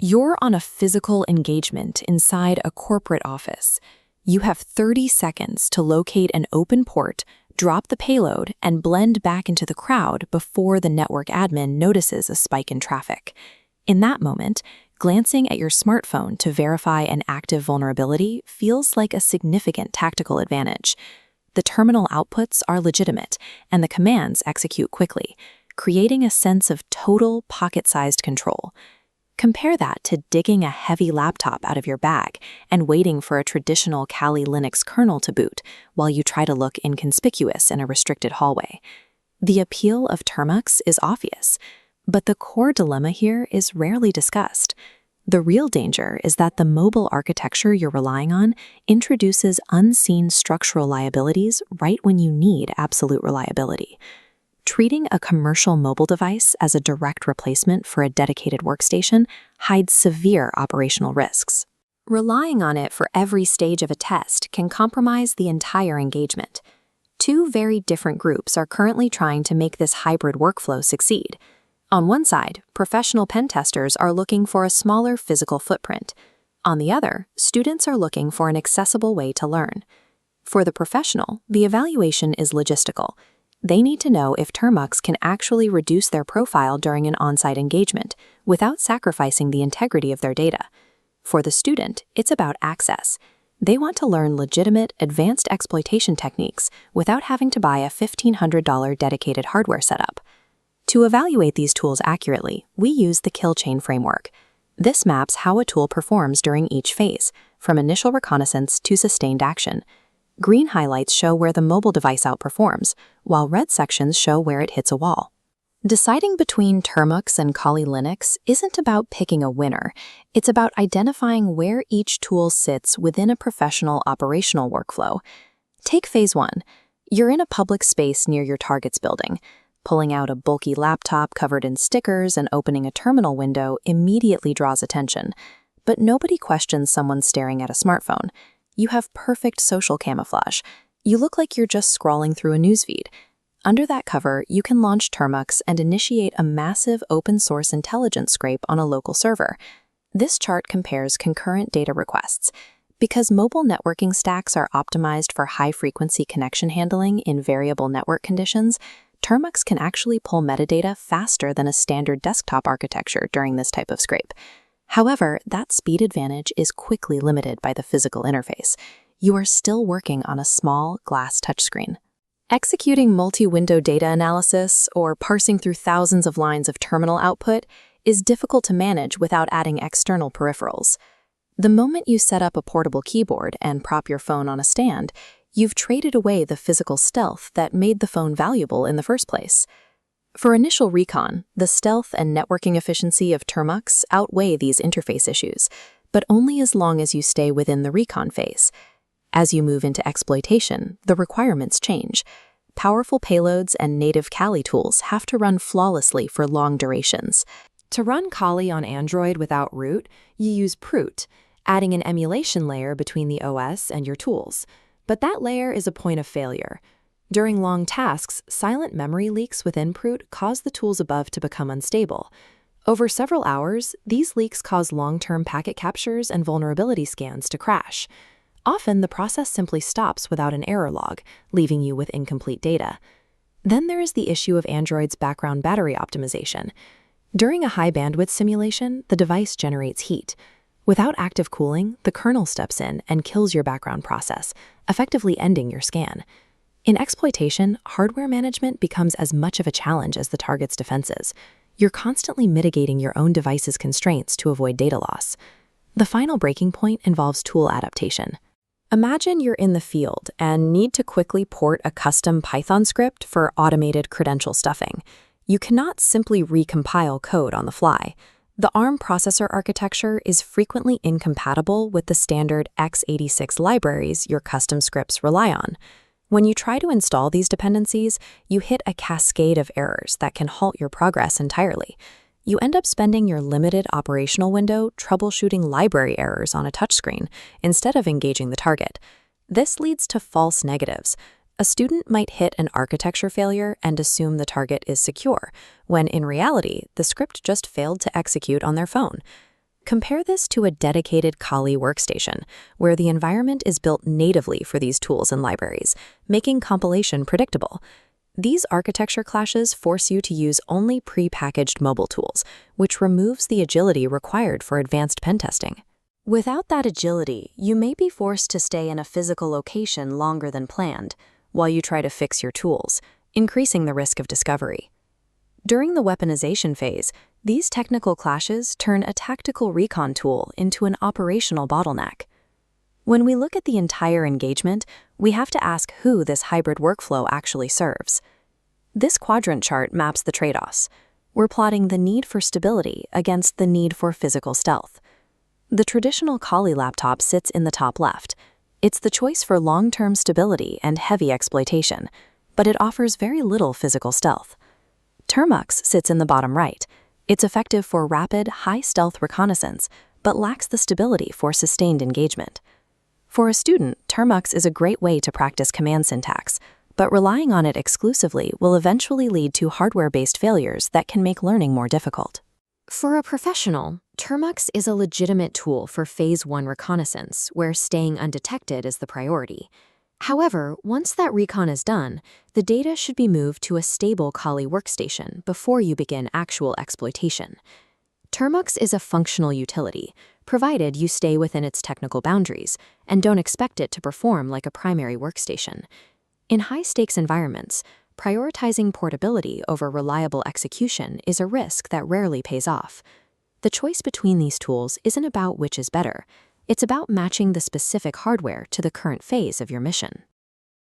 You're on a physical engagement inside a corporate office. You have 30 seconds to locate an open port, drop the payload, and blend back into the crowd before the network admin notices a spike in traffic. In that moment, glancing at your smartphone to verify an active vulnerability feels like a significant tactical advantage. The terminal outputs are legitimate, and the commands execute quickly, creating a sense of total pocket-sized control. Compare that to digging a heavy laptop out of your bag and waiting for a traditional Kali Linux kernel to boot while you try to look inconspicuous in a restricted hallway. The appeal of Termux is obvious, but the core dilemma here is rarely discussed. The real danger is that the mobile architecture you're relying on introduces unseen structural liabilities right when you need absolute reliability. Treating a commercial mobile device as a direct replacement for a dedicated workstation hides severe operational risks. Relying on it for every stage of a test can compromise the entire engagement. Two very different groups are currently trying to make this hybrid workflow succeed. On one side, professional pen testers are looking for a smaller physical footprint. On the other, students are looking for an accessible way to learn. For the professional, the evaluation is logistical. They need to know if Termux can actually reduce their profile during an on-site engagement without sacrificing the integrity of their data. For the student, it's about access. They want to learn legitimate, advanced exploitation techniques without having to buy a $1,500 dedicated hardware setup. To evaluate these tools accurately, we use the kill chain framework. This maps how a tool performs during each phase, from initial reconnaissance to sustained action. Green highlights show where the mobile device outperforms, while red sections show where it hits a wall. Deciding between Termux and Kali Linux isn't about picking a winner. It's about identifying where each tool sits within a professional operational workflow. Take Phase 1. You're in a public space near your target's building. Pulling out a bulky laptop covered in stickers and opening a terminal window immediately draws attention. But nobody questions someone staring at a smartphone. You have perfect social camouflage. You look like you're just scrolling through a newsfeed. Under that cover, you can launch Termux and initiate a massive open-source intelligence scrape on a local server. This chart compares concurrent data requests. Because mobile networking stacks are optimized for high-frequency connection handling in variable network conditions, Termux can actually pull metadata faster than a standard desktop architecture during this type of scrape. However, that speed advantage is quickly limited by the physical interface. You are still working on a small glass touchscreen. Executing multi-window data analysis or parsing through thousands of lines of terminal output is difficult to manage without adding external peripherals. The moment you set up a portable keyboard and prop your phone on a stand, you've traded away the physical stealth that made the phone valuable in the first place. For initial recon, the stealth and networking efficiency of Termux outweigh these interface issues, but only as long as you stay within the recon phase. As you move into exploitation, the requirements change. Powerful payloads and native Kali tools have to run flawlessly for long durations. To run Kali on Android without root, you use Proot, adding an emulation layer between the OS and your tools. But that layer is a point of failure. During long tasks, silent memory leaks within Proot cause the tools above to become unstable. Over several hours, these leaks cause long-term packet captures and vulnerability scans to crash. Often, the process simply stops without an error log, leaving you with incomplete data. Then there is the issue of Android's background battery optimization. During a high-bandwidth simulation, the device generates heat. Without active cooling, the kernel steps in and kills your background process, effectively ending your scan. In exploitation, hardware management becomes as much of a challenge as the target's defenses. You're constantly mitigating your own device's constraints to avoid data loss. The final breaking point involves tool adaptation. Imagine you're in the field and need to quickly port a custom Python script for automated credential stuffing. You cannot simply recompile code on the fly. The ARM processor architecture is frequently incompatible with the standard x86 libraries your custom scripts rely on. When you try to install these dependencies, you hit a cascade of errors that can halt your progress entirely. You end up spending your limited operational window troubleshooting library errors on a touchscreen instead of engaging the target. This leads to false negatives. A student might hit an architecture failure and assume the target is secure, when in reality, the script just failed to execute on their phone. Compare this to a dedicated Kali workstation, where the environment is built natively for these tools and libraries, making compilation predictable. These architecture clashes force you to use only pre-packaged mobile tools, which removes the agility required for advanced pen testing. Without that agility, you may be forced to stay in a physical location longer than planned, while you try to fix your tools, increasing the risk of discovery. During the weaponization phase, these technical clashes turn a tactical recon tool into an operational bottleneck. When we look at the entire engagement, we have to ask who this hybrid workflow actually serves. This quadrant chart maps the trade-offs. We're plotting the need for stability against the need for physical stealth. The traditional Kali laptop sits in the top left. It's the choice for long-term stability and heavy exploitation, but it offers very little physical stealth. Termux sits in the bottom right. It's effective for rapid, high-stealth reconnaissance, but lacks the stability for sustained engagement. For a student, Termux is a great way to practice command syntax, but relying on it exclusively will eventually lead to hardware-based failures that can make learning more difficult. For a professional, Termux is a legitimate tool for Phase 1 reconnaissance, where staying undetected is the priority. However, once that recon is done, the data should be moved to a stable Kali workstation before you begin actual exploitation. Termux is a functional utility, provided you stay within its technical boundaries and don't expect it to perform like a primary workstation. In high-stakes environments, prioritizing portability over reliable execution is a risk that rarely pays off. The choice between these tools isn't about which is better. It's about matching the specific hardware to the current phase of your mission.